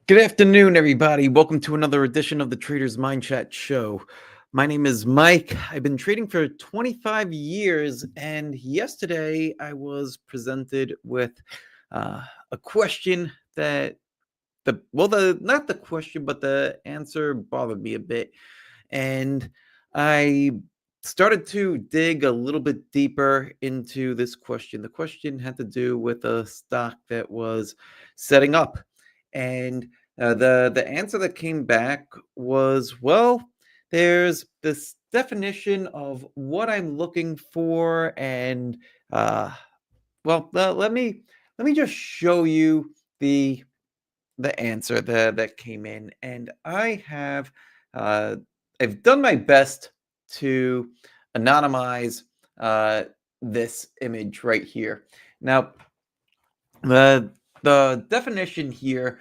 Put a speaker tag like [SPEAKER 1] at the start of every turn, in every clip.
[SPEAKER 1] Good afternoon, everybody. Welcome to another edition of the Trader's Mindchat show. My name is Mike. I've been trading for 25 years, and yesterday I was presented with a question that not the question, but the answer bothered me a bit, and I started to dig a little bit deeper into this question. The question had to do with a stock that was setting up, and the answer that came back was, well, there's this definition of what I'm looking for, and let me just show you the answer that came in, and uh, I've done my best to anonymize uh, this image right here. Now, the definition here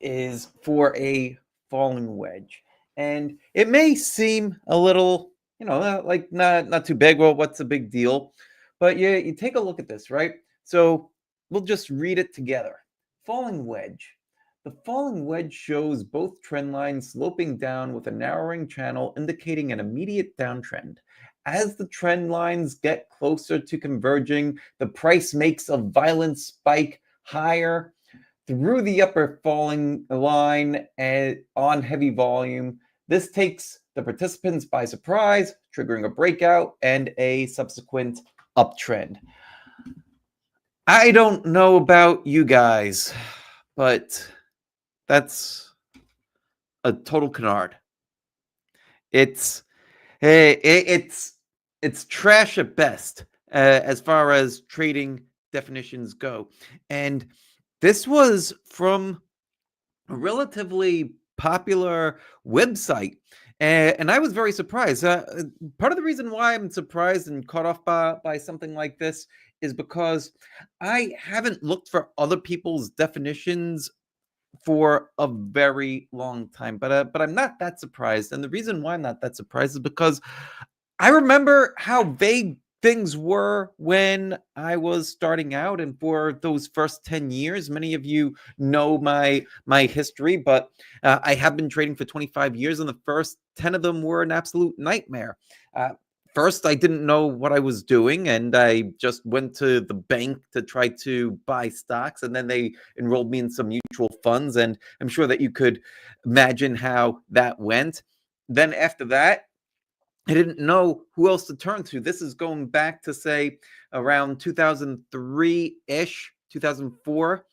[SPEAKER 1] is for a falling wedge, and it may seem a little, like not too big. Well, what's the big deal? But you take a look at this, right? So we'll just read it together. Falling wedge. The falling wedge shows both trend lines sloping down with a narrowing channel indicating an immediate downtrend. As the trend lines get closer to converging, the price makes a violent spike higher through the upper falling line and on heavy volume. This takes the participants by surprise, triggering a breakout and a subsequent uptrend. I don't know about you guys, but that's a total canard. It's it's trash at best as far as trading definitions go, and this was from a relatively popular website. And I was very surprised. Part of the reason why I'm surprised and caught off by something like this is because I haven't looked for other people's definitions for a very long time. But I'm not that surprised. And the reason why I'm not that surprised is because I remember how vague things were when I was starting out, and for those first 10 years. Many of you know my history, but I have been trading for 25 years, and the first 10 of them were an absolute nightmare. Uh, First, I didn't know what I was doing, and I just went to the bank to try to buy stocks, and then they enrolled me in some mutual funds, and I'm sure that you could imagine how that went. Then after that, I didn't know who else to turn to. This is going back to, say, around 2003-ish, 2004.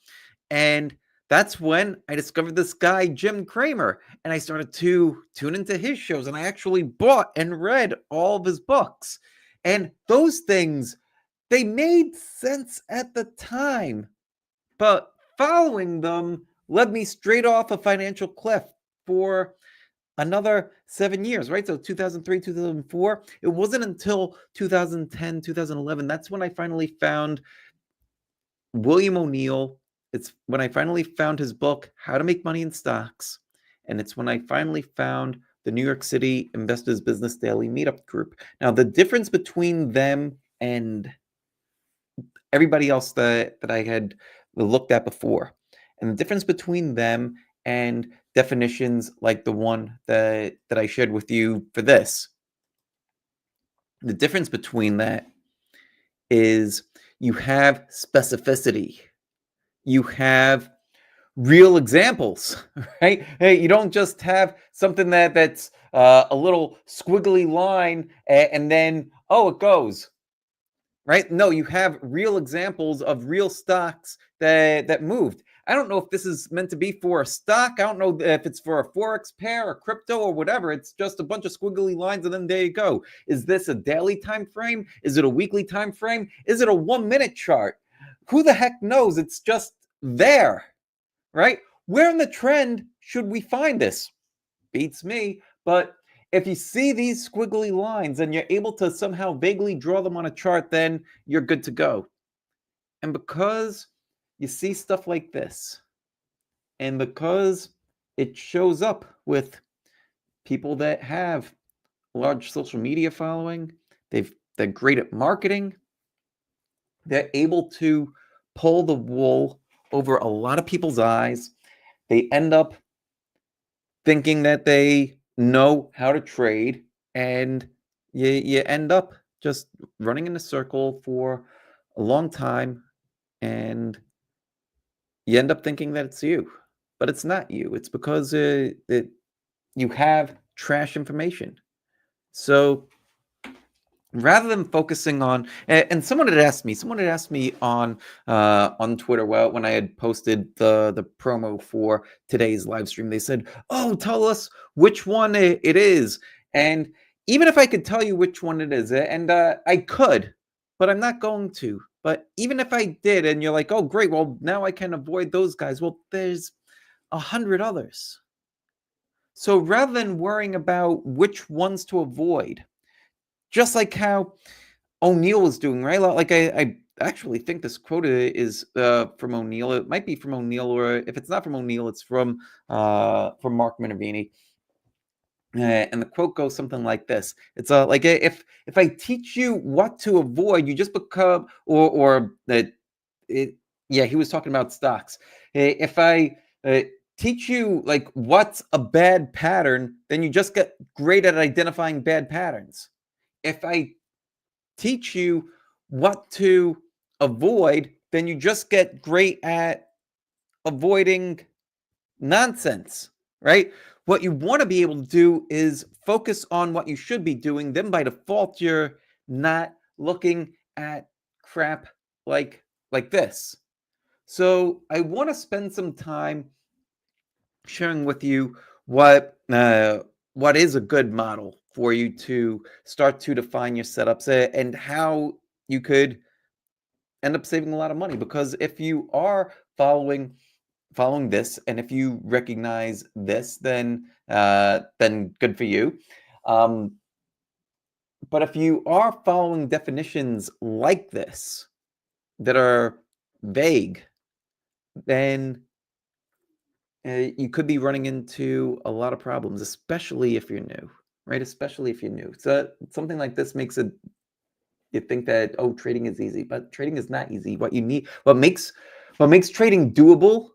[SPEAKER 1] And that's when I discovered this guy, Jim Cramer, and I started to tune into his shows. And I actually bought and read all of his books. And those things, they made sense at the time. But following them led me straight off a financial cliff for another 7 years, right? So 2003, 2004. It wasn't until 2010, 2011. That's when I finally found William O'Neill. It's when I finally found his book, How to Make Money in Stocks. And it's when I finally found the New York City Investors Business Daily Meetup Group. Now, the difference between them and everybody else that I had looked at before, and the difference between them and definitions like the one that I shared with you for this, the difference between that is you have specificity, you have real examples, right? Hey, you don't just have something that's a little squiggly line and then, oh, it goes. Right? No, you have real examples of real stocks that moved. I don't know if this is meant to be for a stock. I don't know if it's for a forex pair or crypto or whatever. It's just a bunch of squiggly lines, and then there you go. Is this a daily time frame? Is it a weekly time frame? Is it a 1 minute chart? Who the heck knows? It's just there, right? Where in the trend should we find this? Beats me. But if you see these squiggly lines and you're able to somehow vaguely draw them on a chart, then you're good to go. And because you see stuff like this, and because it shows up with people that have a large social media following, they're great at marketing, they're able to pull the wool over a lot of people's eyes. They end up thinking that they know how to trade, and you end up just running in a circle for a long time, and you end up thinking that it's you, but it's not you. It's because you have trash information. So rather than focusing on, and someone had asked me on Twitter, well, when I had posted the promo for today's live stream, they said, oh, tell us which one it is. And even if I could tell you which one it is, and I could, but I'm not going to. But even if I did, and you're like, oh, great, well, now I can avoid those guys, well, there's 100 others. So rather than worrying about which ones to avoid, just like how O'Neill was doing, right? Like I actually think this quote is from O'Neill. It might be from O'Neill, or if it's not from O'Neill, it's from Mark Minervini. And the quote goes something like this: "It's like if I teach you what to avoid, you just become or it. Yeah, he was talking about stocks. If I teach you like what's a bad pattern, then you just get great at identifying bad patterns. If I teach you what to avoid, then you just get great at avoiding nonsense, right? What you want to be able to do is focus on what you should be doing. Then by default, you're not looking at crap like this. So I want to spend some time sharing with you what is a good model for you to start to define your setups, and how you could end up saving a lot of money. Because if you are following this, and if you recognize this, then good for you. Um, but if you are following definitions like this that are vague, then you could be running into a lot of problems, especially if you're new, right? Especially if you're new. So something like this makes it you think that, oh, trading is easy, but trading is not easy. What makes trading doable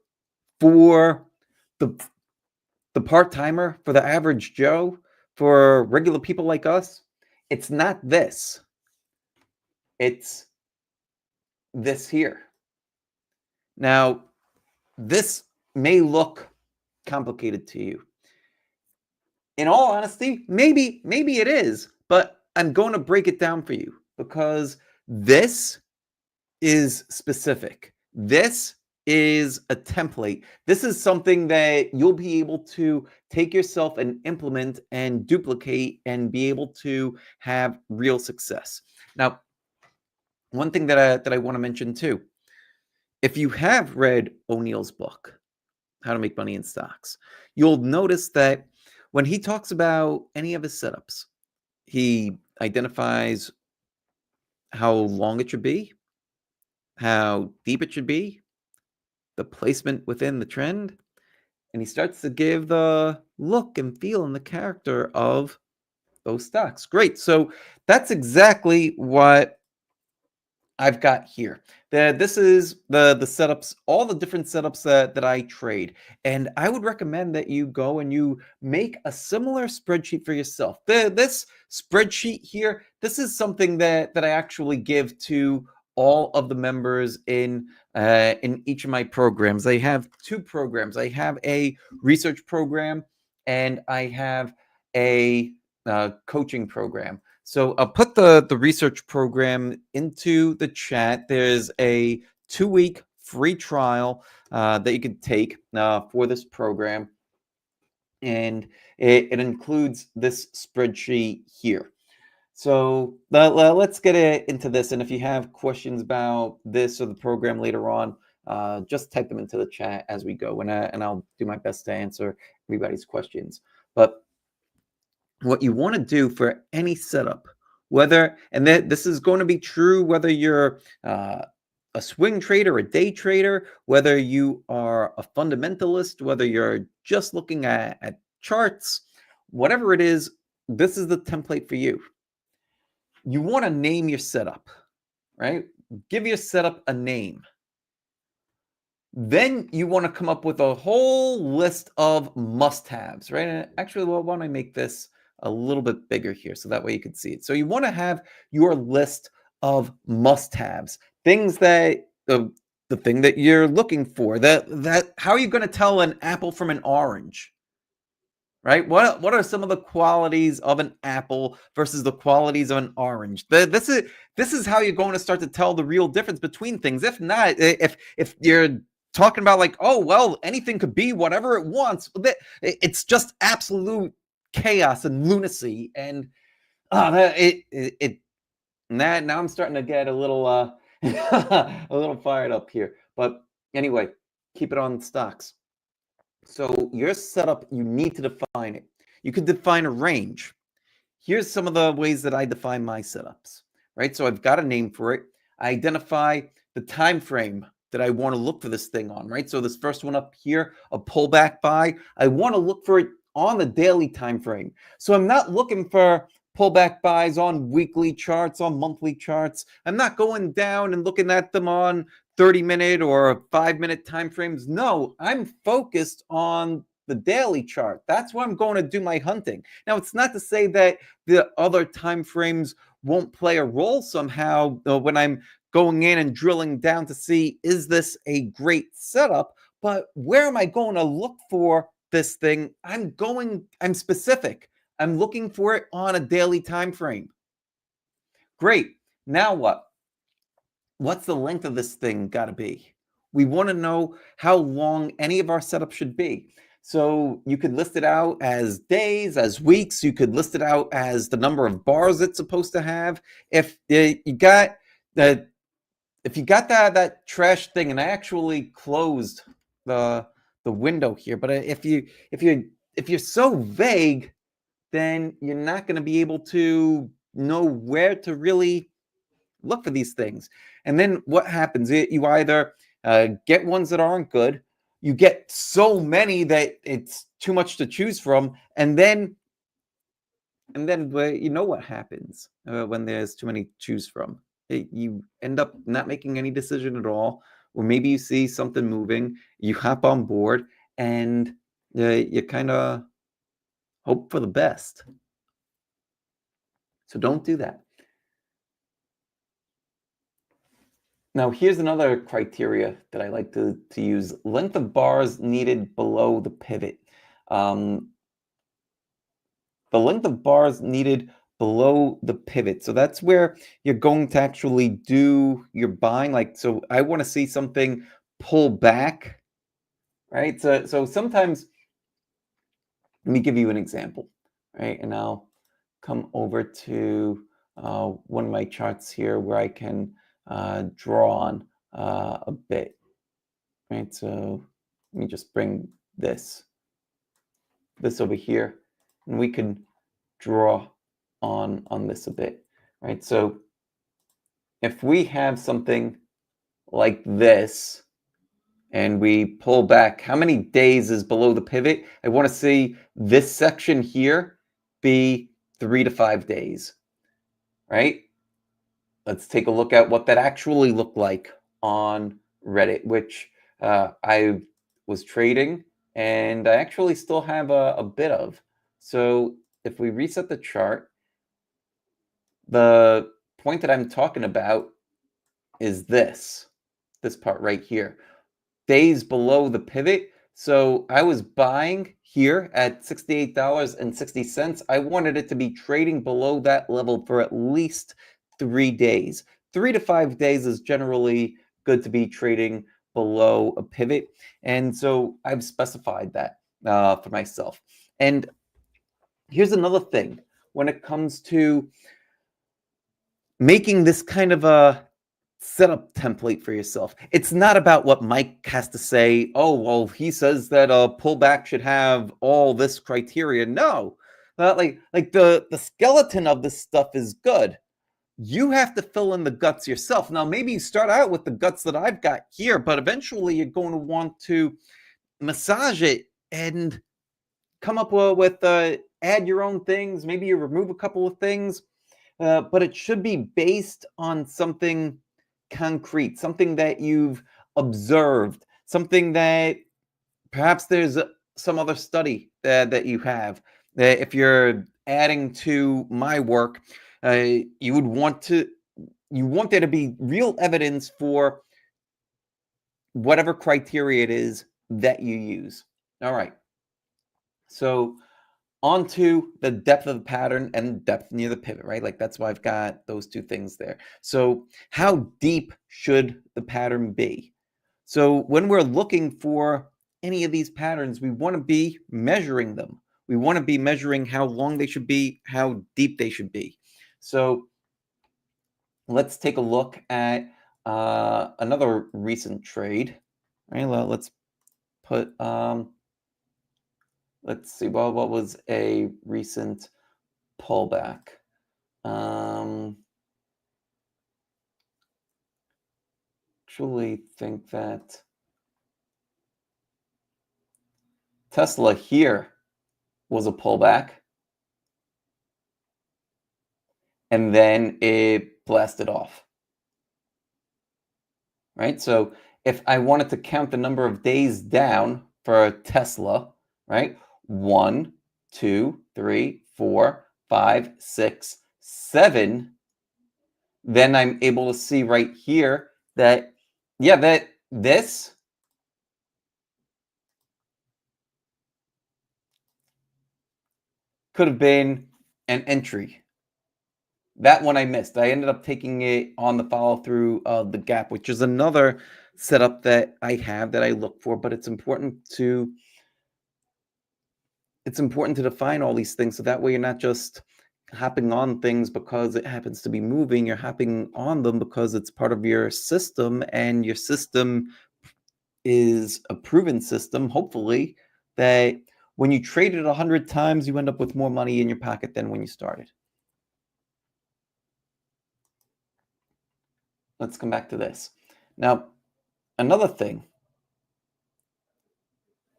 [SPEAKER 1] for the the part-timer, for the average Joe, for regular people like us, it's not this. It's this here. Now, this may look complicated to you. In all honesty, maybe it is, but I'm going to break it down for you, because this is specific. This is a template. This is something that you'll be able to take yourself and implement and duplicate and be able to have real success. Now, one thing that I want to mention too, if you have read O'Neill's book, How to Make Money in Stocks, you'll notice that when he talks about any of his setups, he identifies how long it should be, how deep it should be, the placement within the trend, and he starts to give the look and feel and the character of those stocks. Great. So that's exactly what I've got here. This is the setups, all the different setups that I trade. And I would recommend that you go and you make a similar spreadsheet for yourself. This spreadsheet here, this is something that I actually give to all of the members in each of my programs. I have two programs. I have a research program, and I have a coaching program. So I'll put the research program into the chat. There's a 2-week free trial that you could take for this program, and it includes this spreadsheet here. So let's get into this. And if you have questions about this or the program later on, just type them into the chat as we go, and I'll do my best to answer everybody's questions. But what you want to do for any setup, this is going to be true whether you're a swing trader, a day trader, whether you are a fundamentalist, whether you're just looking at charts, whatever it is, this is the template for you. You want to name your setup, right? Give your setup a name. Then you want to come up with a whole list of must-haves, right? And actually, well, why don't I make this a little bit bigger here so that way you can see it. So you want to have your list of must-haves, things that the thing that you're looking for. That how are you going to tell an apple from an orange? Right? What are some of the qualities of an apple versus the qualities of an orange? This is how you're going to start to tell the real difference between things. If not, if you're talking about like, oh well, anything could be whatever it wants, it's just absolute chaos and lunacy. And now I'm starting to get a little a little fired up here. But anyway, keep it on stocks. So your setup, you need to define it. You could define a range. Here's some of the ways that I define my setups, right? So I've got a name for it. I identify the time frame that I want to look for this thing on, right? So this first one up here, a pullback buy, I want to look for it on the daily time frame. So I'm not looking for pullback buys on weekly charts, on monthly charts. I'm not going down and looking at them on 30-minute or 5-minute time frames. No, I'm focused on the daily chart. That's where I'm going to do my hunting. Now, it's not to say that the other time frames won't play a role somehow when I'm going in and drilling down to see, is this a great setup? But where am I going to look for this thing? I'm specific. I'm looking for it on a daily time frame. Great. Now what? What's the length of this thing got to be? We want to know how long any of our setups should be. So you could list it out as days, as weeks. You could list it out as the number of bars it's supposed to have. If you got that, if you got that trash thing, and I actually closed the window here, but if you're so vague, then you're not going to be able to know where to really look for these things. And then what happens? You either get ones that aren't good, you get so many that it's too much to choose from, and then you know what happens when there's too many to choose from. You end up not making any decision at all, or maybe you see something moving, you hop on board, and you kind of hope for the best. So don't do that. Now, here's another criteria that I like to use. Length of bars needed below the pivot. The length of bars needed below the pivot. So that's where you're going to actually do your buying. Like, so I want to see something pull back, right? So sometimes, let me give you an example, right? And I'll come over to one of my charts here where I can draw on a bit, right? So let me just bring this over here, and we can draw on this a bit, right? So if we have something like this and we pull back, how many days is below the pivot? I want to see this section here be 3 to 5 days, right? Let's take a look at what that actually looked like on Reddit, which I was trading, and I actually still have a bit of. So if we reset the chart, the point that I'm talking about is this part right here. Days below the pivot. So I was buying here at $68.60. I wanted it to be trading below that level for at least 3 days. 3 to 5 days is generally good to be trading below a pivot. And so I've specified that for myself. And here's another thing when it comes to making this kind of a setup template for yourself. It's not about what Mike has to say. Oh, well, he says that a pullback should have all this criteria. No, like the skeleton of this stuff is good. You have to fill in the guts yourself. Now, maybe you start out with the guts that I've got here, but eventually you're going to want to massage it and come up with add your own things. Maybe you remove a couple of things, but it should be based on something concrete, something that you've observed, something that perhaps there's some other study that you have that if you're adding to my work, you would want to you want there to be real evidence for whatever criteria it is that you use. All right. So onto the depth of the pattern and depth near the pivot, right? Like that's why I've got those two things there. So how deep should the pattern be? So when we're looking for any of these patterns, we want to be measuring them. We want to be measuring how long they should be, how deep they should be. So let's take a look at another recent trade. Right, well, let's put let's see. Well, what was a recent pullback? Um, Truly think that Tesla here was a pullback, and then it blasted off. Right? So if I wanted to count the number of days down for Tesla, right? 1, 2, 3, 4, 5, 6, 7, then I'm able to see right here that, yeah, that this could have been an entry. That one I missed. I ended up taking it on the follow through of the gap, which is another setup that I have that I look for, but it's important to define all these things so that way you're not just hopping on things because it happens to be moving. You're hopping on them because it's part of your system, and your system is a proven system, hopefully, that when you trade it 100 times, you end up with more money in your pocket than when you started. Let's come back to this. Now, another thing,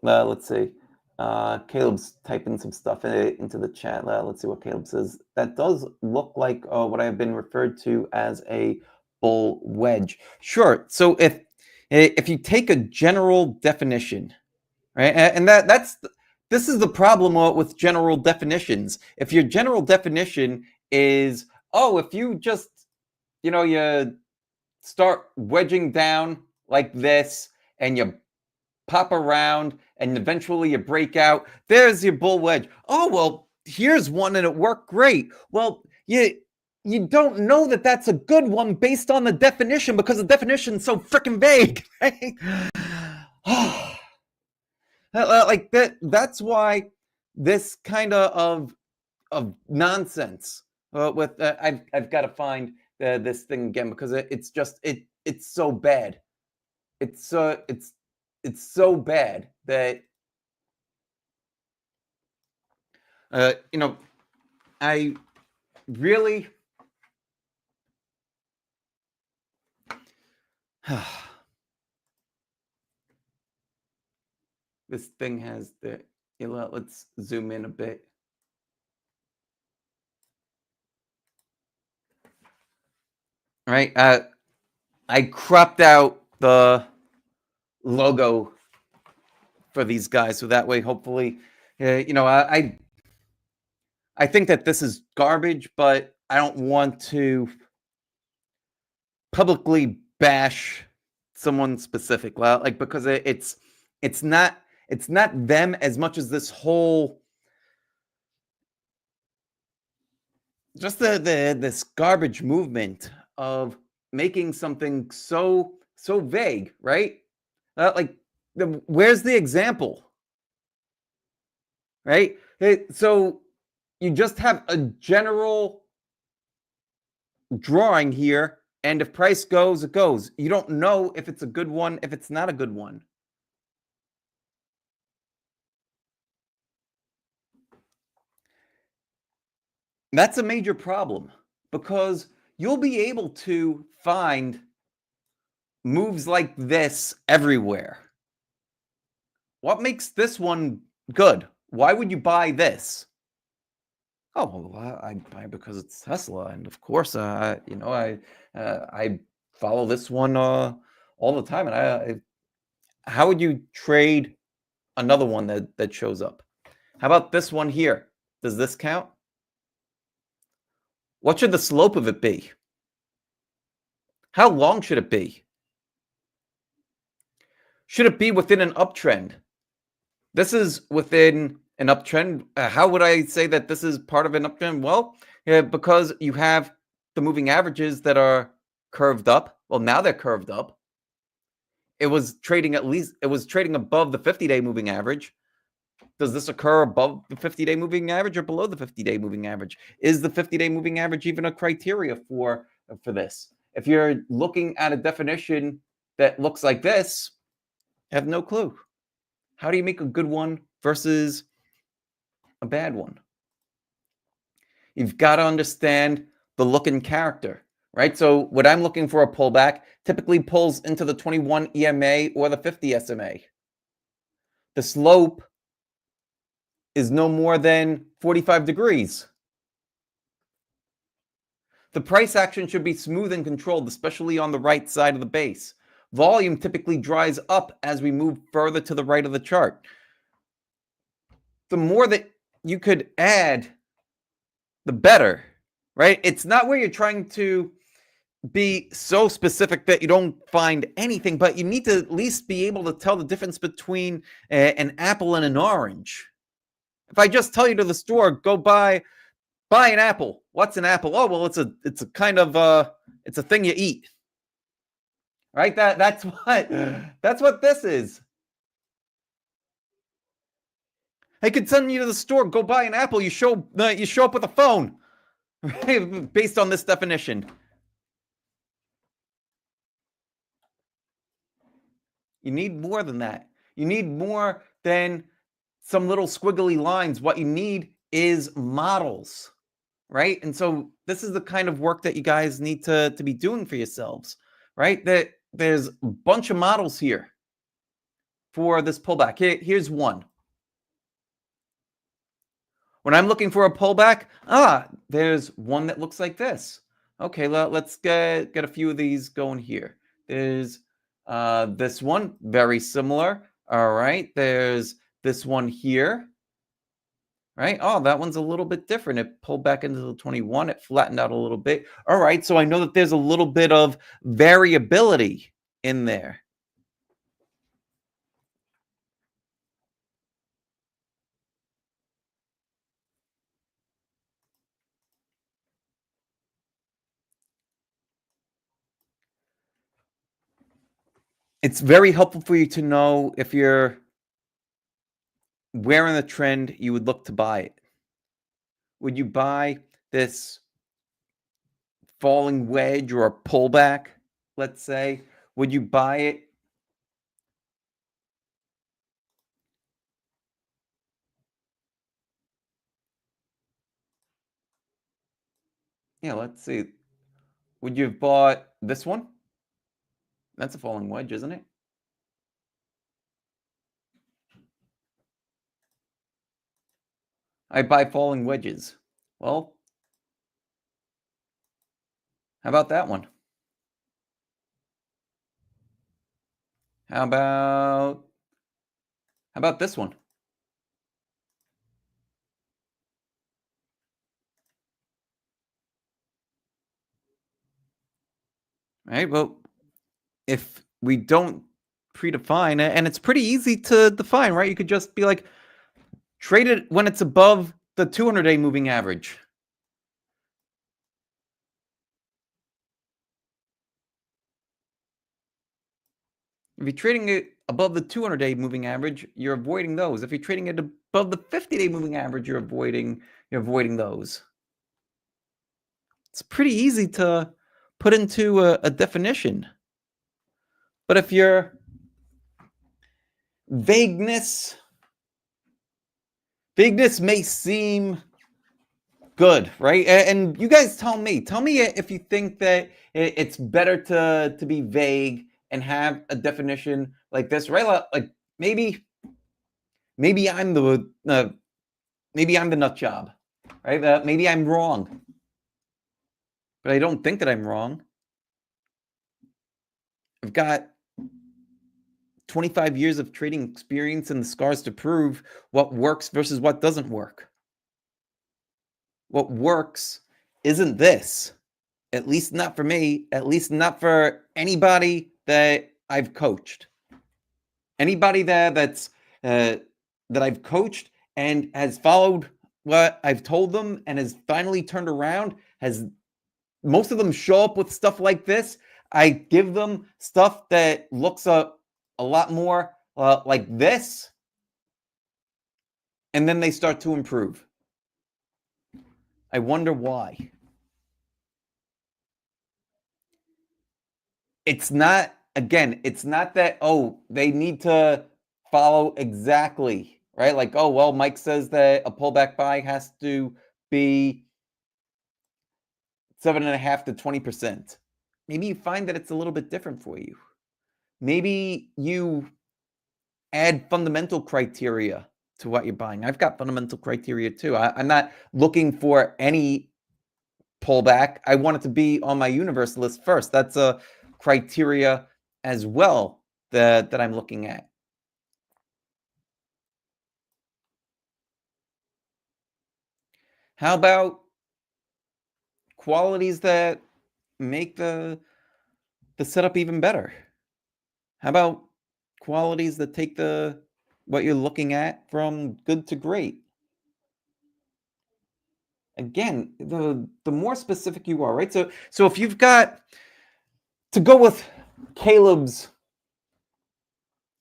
[SPEAKER 1] let's see. Caleb's typing some stuff into the chat. Let's see what Caleb says. That does look like what I've been referred to as a bull wedge. Sure. So if you take a general definition, right, and this is the problem with general definitions. If your general definition is, oh, if you just you start wedging down like this and you pop around and eventually you break out. There's your bull wedge. Oh, well, here's one and it worked great. Well, you don't know that that's a good one based on the definition because the definition's so freaking vague, right? Like that's why this kind of nonsense with I've got to find this thing again because it's so bad. It's so bad that uh, you know I really this thing has let's zoom in a bit. Right, I cropped out the logo for these guys so that way hopefully I think that this is garbage, but I don't want to publicly bash someone specific. Well, like because it's not it's not them as much as this whole just this garbage movement of making something so vague, right? Like where's the example, right? So you just have a general drawing here, and if price goes, it goes. You don't know if it's a good one, if it's not a good one. That's a major problem because you'll be able to find moves like this everywhere. What makes this one good? Why would you buy this? Oh, well, I buy it because it's Tesla, and of course, I follow this one all the time, and how would you trade another one that shows up? How about this one here? Does this count? What should the slope of it be? How long should it be? Should it be within an uptrend? This is within an uptrend. How would I say that this is part of an uptrend? Well, yeah, because you have the moving averages that are curved up. Well, now they're curved up. It was trading above the 50-day moving average. Does this occur above the 50-day moving average or below the 50-day moving average? Is the 50-day moving average even a criteria for this? If you're looking at a definition that looks like this, I have no clue. How do you make a good one versus a bad one? You've got to understand the look and character, right? So what I'm looking for a pullback typically pulls into the 21 EMA or the 50 SMA. The slope is no more than 45 degrees. The price action should be smooth and controlled, especially on the right side of the base. Volume typically dries up as we move further to the right of the chart. The more that you could add, the better, right? It's not where you're trying to be so specific that you don't find anything, but you need to at least be able to tell the difference between an apple and an orange. If I just tell you to the store, go buy an apple. What's an apple? Oh, well, it's a kind of it's a thing you eat. Right? That's what this is. I could send you to the store, go buy an apple, you show up with a phone. Right? Based on this definition. You need more than that. You need more than some little squiggly lines. What you need is models, right? And so this is the kind of work that you guys need to be doing for yourselves, right? That there's a bunch of models here for this pullback. Here's one. When I'm looking for a pullback, there's one that looks like this. Okay, let's get a few of these going here. There's this one, very similar. All right, there's this one here. Right? Oh, that one's a little bit different. It pulled back into the 21. It flattened out a little bit. All right, so I know that there's a little bit of variability in there. It's very helpful for you to know if you're where in the trend you would look to buy it. Would you buy this falling wedge or a pullback, let's say? Would you buy it? Yeah, let's see. Would you have bought this one? That's a falling wedge, isn't it? I buy falling wedges. Well, how about that one? How about this one? Right? Well, if we don't predefine it, and it's pretty easy to define, right? You could just be like, trade it when it's above the 200-day moving average. If you're trading it above the 200-day moving average, you're avoiding those. If you're trading it above the 50-day moving average, you're avoiding those. It's pretty easy to put into a definition. But if you're vagueness may seem good, right? And you guys tell me if you think that it's better to be vague and have a definition like this, right? Like maybe I'm the nut job, right? Maybe I'm wrong, but I don't think that I'm wrong. I've got 25 years of trading experience and the scars to prove what works versus what doesn't work. What works isn't this. At least not for me, at least not for anybody that I've coached. Anybody there that I've coached and has followed what I've told them and has finally turned around, has most of them show up with stuff like this. I give them stuff that looks a lot more like this, and then they start to improve. I wonder why. It's not, again, it's not that, oh, they need to follow exactly, right? Like, oh, well, Mike says that a pullback buy has to be 7.5 to 20%. Maybe you find that it's a little bit different for you. Maybe you add fundamental criteria to what you're buying. I've got fundamental criteria too. I'm not looking for any pullback. I want it to be on my universalist first. That's a criteria as well that I'm looking at. How about qualities that make the setup even better? How about qualities that take what you're looking at from good to great? Again, the more specific you are, right? So if you've got, to go with Caleb's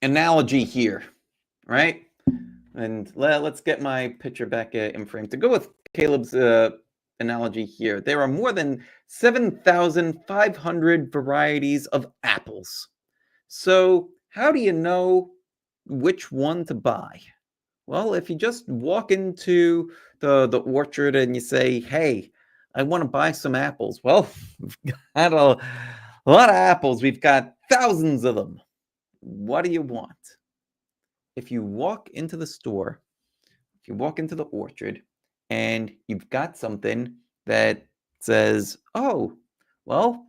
[SPEAKER 1] analogy here, right? And let's get my picture back in frame. To go with Caleb's analogy here, there are more than 7,500 varieties of apples. So how do you know which one to buy? Well, if you just walk into the orchard and you say, hey, I want to buy some apples. Well, we've got a lot of apples. We've got thousands of them. What do you want? If you walk into the store, if you walk into the orchard and you've got something that says, oh, well,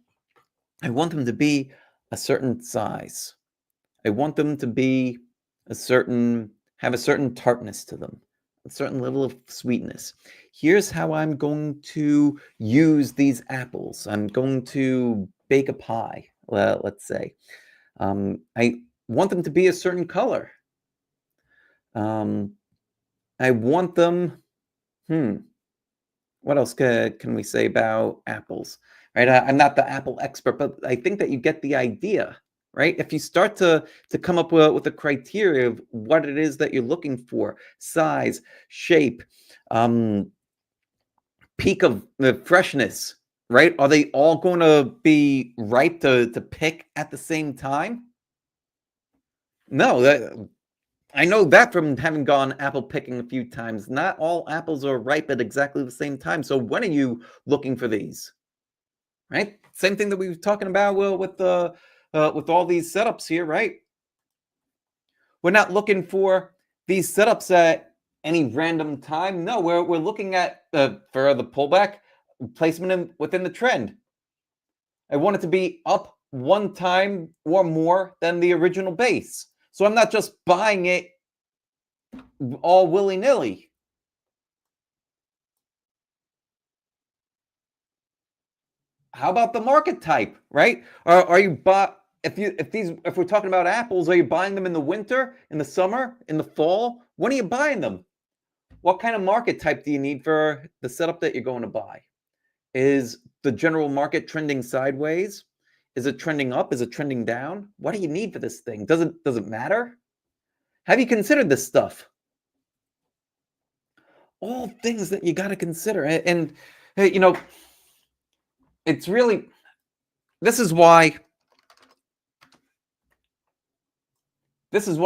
[SPEAKER 1] I want them to be a certain size. I want them to be have a certain tartness to them, a certain level of sweetness. Here's how I'm going to use these apples. I'm going to bake a pie, let's say. I want them to be a certain color. I want them, what else can we say about apples? Right? I'm not the apple expert, but I think that you get the idea, right? If you start to come up with a criteria of what it is that you're looking for, size, shape, peak of the freshness, right? Are they all going to be ripe to pick at the same time? No, I know that from having gone apple picking a few times. Not all apples are ripe at exactly the same time. So when are you looking for these? Right? Same thing that we were talking about with all these setups here, right? We're not looking for these setups at any random time. No, we're looking at for the pullback placement within the trend. I want it to be up one time or more than the original base. So I'm not just buying it all willy-nilly. How about the market type, right? Are you if we're talking about apples, are you buying them in the winter, in the summer, in the fall? When are you buying them? What kind of market type do you need for the setup that you're going to buy? Is the general market trending sideways? Is it trending up? Is it trending down? What do you need for this thing? Does it matter? Have you considered this stuff? All things that you got to consider. And it's really, this is one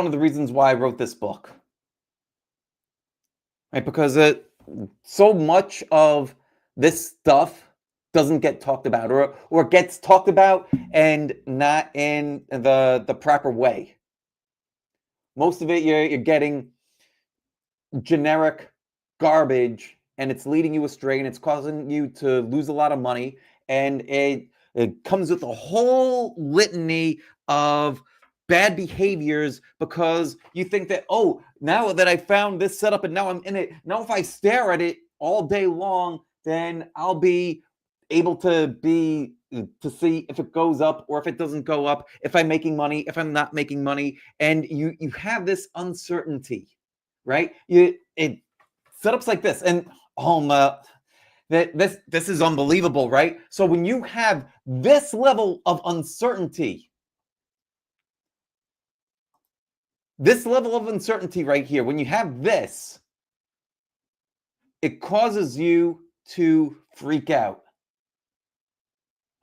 [SPEAKER 1] of the reasons why I wrote this book. Right? Because so much of this stuff doesn't get talked about, or gets talked about and not in the proper way. Most of it you're getting generic garbage, and it's leading you astray, and it's causing you to lose a lot of money, and it comes with a whole litany of bad behaviors because you think that, oh, now that I found this setup and now I'm in it, now if I stare at it all day long, then I'll be able to see if it goes up or if it doesn't go up, if I'm making money, if I'm not making money, and you have this uncertainty, right? It setups like this, and this is unbelievable, right? So when you have this level of uncertainty, right here, when you have this, it causes you to freak out.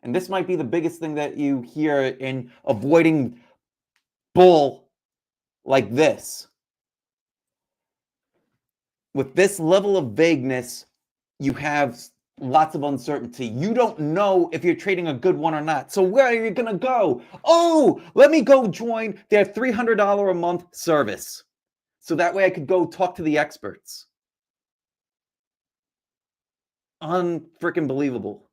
[SPEAKER 1] And this might be the biggest thing that you hear in avoiding bull like this. With this level of vagueness, you have lots of uncertainty. You don't know if you're trading a good one or not. So where are you going to go? Oh, let me go join their $300 a month service. So that way I could go talk to the experts. Unfreaking believable.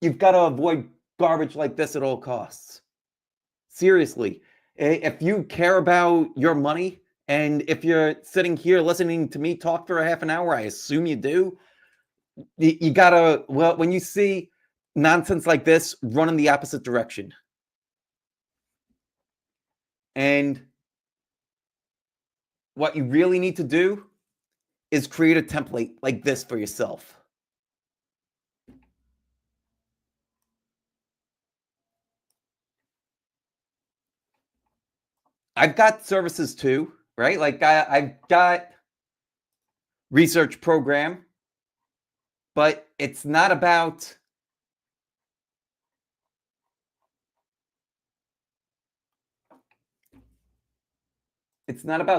[SPEAKER 1] You've got to avoid garbage like this at all costs. Seriously, if you care about your money, and if you're sitting here listening to me talk for a half an hour, I assume you do, you gotta, well, when you see nonsense like this, run in the opposite direction. And what you really need to do is create a template like this for yourself. I've got services too, right? Like I've got research program, but it's not about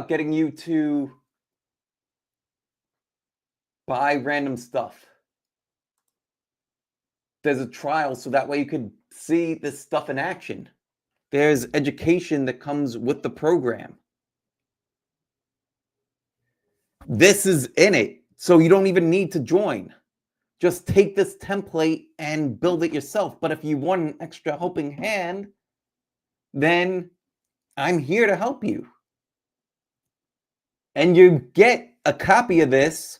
[SPEAKER 1] getting you to buy random stuff. There's a trial so that way you could see this stuff in action. There's education that comes with the program. This is in it, so you don't even need to join. Just take this template and build it yourself. But if you want an extra helping hand, then I'm here to help you. And you get a copy of this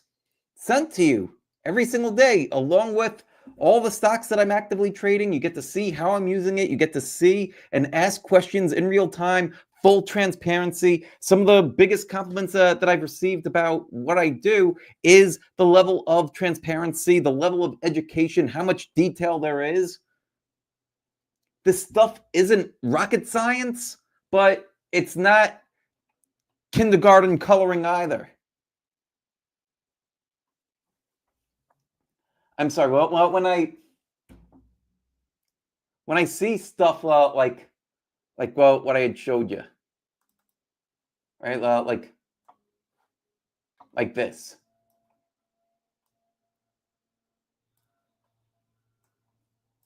[SPEAKER 1] sent to you every single day, along with all the stocks that I'm actively trading. You get to see how I'm using it. You get to see and ask questions in real time, full transparency. Some of the biggest compliments that I've received about what I do is the level of transparency, the level of education, how much detail there is. This stuff isn't rocket science, but it's not kindergarten coloring either. I'm sorry. Well, when I see stuff like what I had showed you, right? Like this.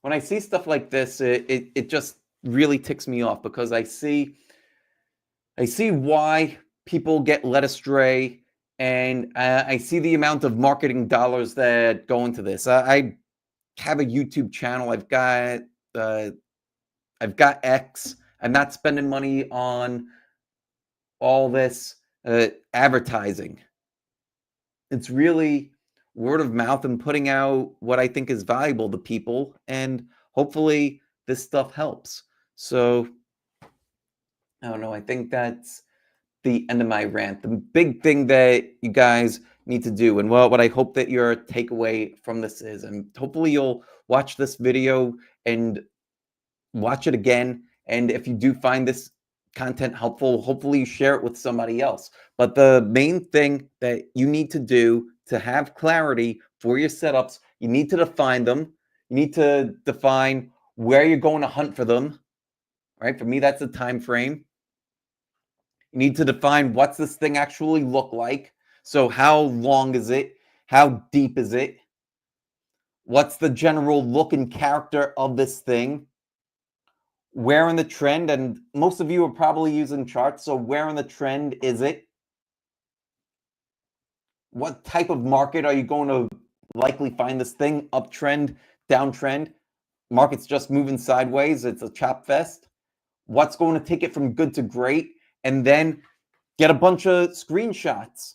[SPEAKER 1] When I see stuff like this, it just really ticks me off because I see why people get led astray, and I see the amount of marketing dollars that go into this. I have a YouTube channel. I've got X. I'm not spending money on all this advertising. It's really word of mouth and putting out what I think is valuable to people, and hopefully this stuff helps. So I don't know. I think that's the end of my rant. The big thing that you guys need to do, and what I hope that your takeaway from this is, and hopefully you'll watch this video and watch it again. And if you do find this content helpful, hopefully you share it with somebody else. But the main thing that you need to do to have clarity for your setups, you need to define them. You need to define where you're going to hunt for them, right? For me, that's a time frame. You need to define what's this thing actually look like. So how long is it? How deep is it? What's the general look and character of this thing? Where in the trend, and most of you are probably using charts, so where in the trend is it? What type of market are you going to likely find this thing? Uptrend, downtrend? Market's just moving sideways, it's a chop fest? what's going to take it from good to great, and then get a bunch of screenshots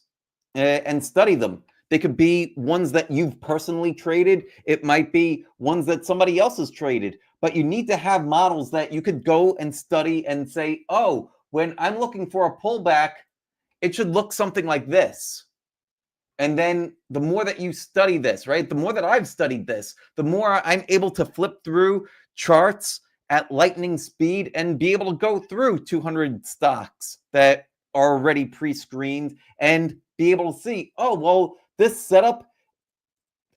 [SPEAKER 1] and study them. They could be ones that you've personally traded. It might be ones that somebody else has traded. But you need to have models that you could go and study and say, oh, when I'm looking for a pullback, it should look something like this. And then the more that you study this, right? The more that I've studied this, the more I'm able to flip through charts at lightning speed and be able to go through 200 stocks that are already pre-screened and be able to see, oh, well, this setup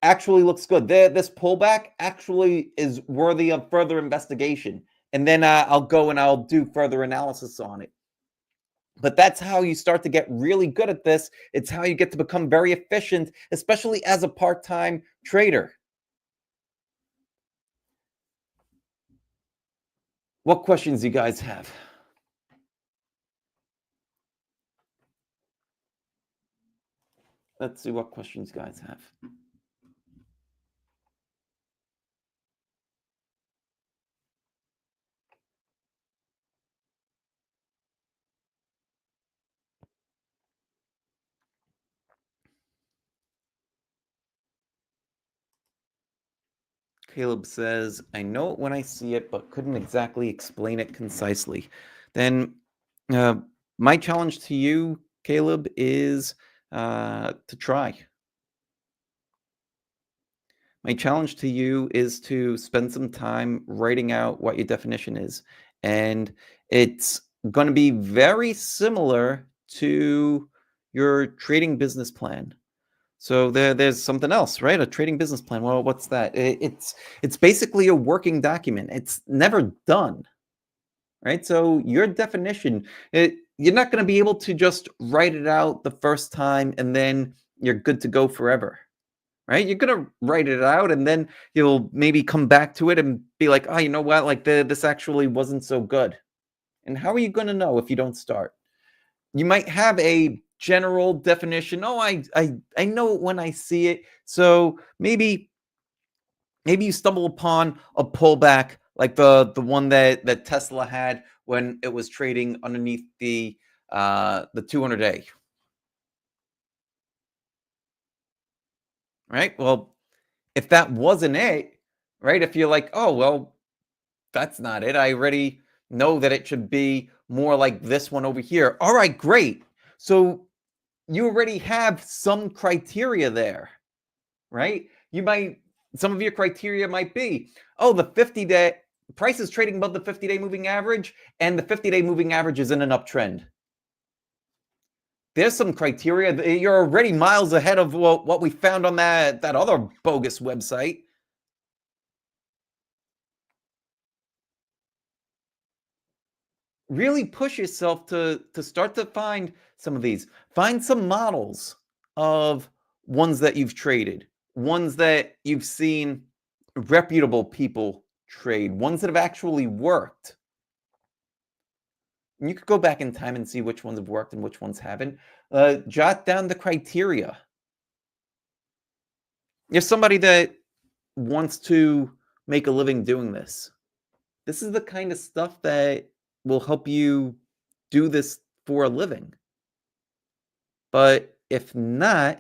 [SPEAKER 1] actually looks good. This pullback actually is worthy of further investigation. And then I'll go and I'll do further analysis on it. But that's how you start to get really good at this. It's how you get to become very efficient, especially as a part-time trader. What questions do you guys have? Let's see what questions you guys have. Caleb says, I know it when I see it, but couldn't exactly explain it concisely. Then uh, my challenge to you, Caleb, is to try. My challenge to you is to spend some time writing out what your definition is. And it's going to be very similar to your trading business plan. So there's something else, right? A trading business plan. Well, what's that? It's basically a working document. It's never done, right? So your definition, you're not going to be able to just write it out the first time and then you're good to go forever, right? You're going to write it out and then you'll maybe come back to it and be like, oh, you know what? Like this actually wasn't so good. And how are you going to know if you don't start? You might have a general definition. Oh, I know it when I see it. So maybe you stumble upon a pullback like the one that Tesla had when it was trading underneath the 200-day. Right? Well, if that wasn't it, right? If you're like, "Oh, well, that's not it. I already know that it should be more like this one over here." All right, great. So you already have some criteria there, right? Some of your criteria might be, oh, the 50-day price is trading above the 50-day moving average, and the 50-day moving average is in an uptrend. There's some criteria. You're already miles ahead of what we found on that other bogus website. Really push yourself to start to find some of these. Find some models of ones that you've traded, ones that you've seen reputable people trade, ones that have actually worked. And you could go back in time and see which ones have worked and which ones haven't. Jot down the criteria. You're somebody that wants to make a living doing this. This is the kind of stuff that will help you do this for a living. But if not,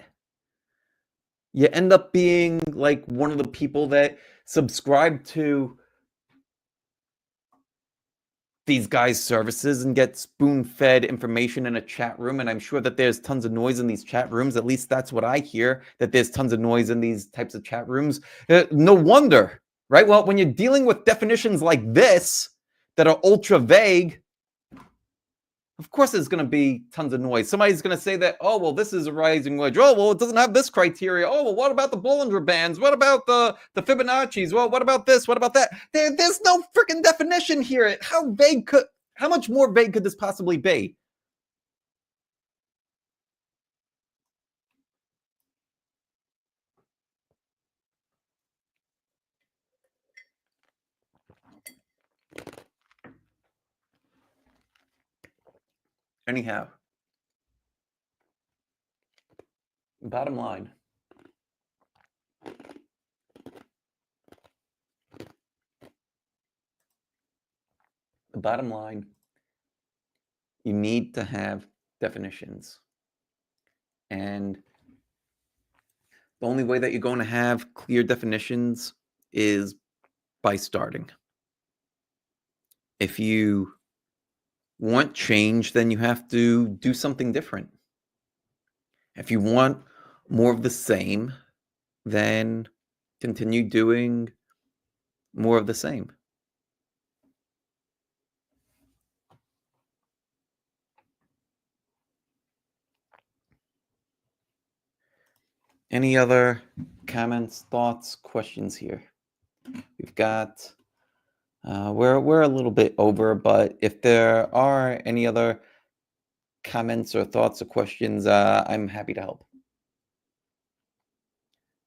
[SPEAKER 1] you end up being like one of the people that subscribe to these guys' services and get spoon-fed information in a chat room. And I'm sure that there's tons of noise in these chat rooms. At least that's what I hear, that there's tons of noise in these types of chat rooms. No wonder, right? Well, when you're dealing with definitions like this that are ultra vague, of course, there's going to be tons of noise. Somebody's going to say that, oh, well, this is a rising wedge. Oh, well, it doesn't have this criteria. Oh, well, what about the Bollinger Bands? What about the Fibonacci's? Well, what about this? What about that? There's no freaking definition here. How much more vague could this possibly be? Anyhow, bottom line, The bottom line, you need to have definitions. And the only way that you're going to have clear definitions is by starting. If you want change, then you have to do something different. If you want more of the same, then continue doing more of the same. Any other comments, thoughts, questions here? We've got, we're a little bit over, but if there are any other comments or thoughts or questions, I'm happy to help.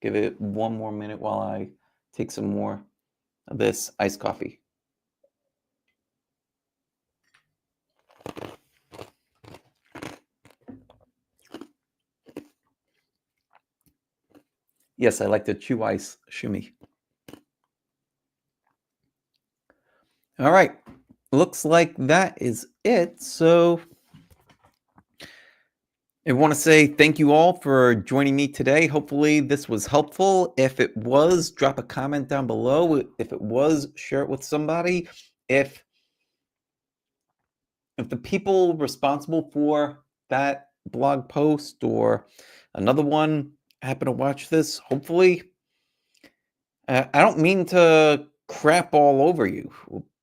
[SPEAKER 1] Give it one more minute while I take some more of this iced coffee. Yes, I like to chew ice, shimmy. All right, looks like that is it. So I want to say thank you all for joining me today. Hopefully this was helpful. If it was, drop a comment down below. If it was, share it with somebody. If the people responsible for that blog post or another one happen to watch this, hopefully, I don't mean to crap all over you.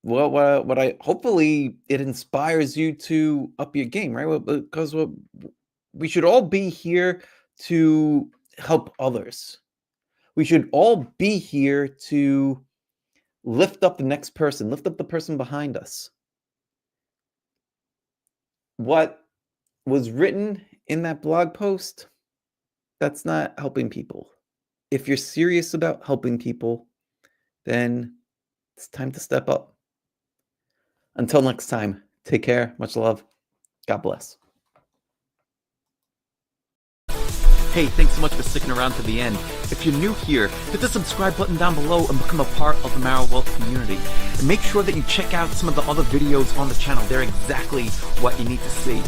[SPEAKER 1] Well, what I hopefully it inspires you to up your game, right? Because we should all be here to help others. We should all be here to lift up the next person, lift up the person behind us. What was written in that blog post, that's not helping people. If you're serious about helping people, then it's time to step up. Until next time, take care. Much love. God bless.
[SPEAKER 2] Hey, thanks so much for sticking around to the end. If you're new here, hit the subscribe button down below and become a part of the Marrow Wealth community. And make sure that you check out some of the other videos on the channel. They're exactly what you need to see.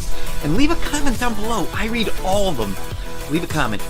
[SPEAKER 2] And leave a comment down below. I read all of them. Leave a comment.